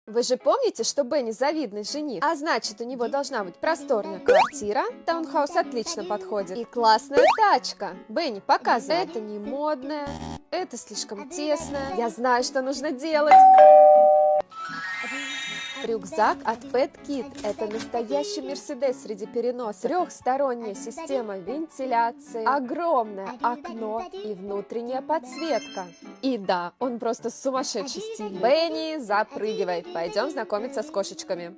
Вы же помните, что Бенни завидный жених? А значит, у него должна быть просторная квартира. Таунхаус отлично подходит. И классная тачка. Бенни, показывай. Это не модное, это слишком тесное. Я знаю, что нужно делать. Рюкзак от Pet Kit. Это настоящий Мерседес среди переносов. Трехсторонняя система вентиляции, огромное окно и внутренняя подсветка. И да, он просто сумасшедший стиль. Бенни, запрыгивай. Пойдем знакомиться с кошечками.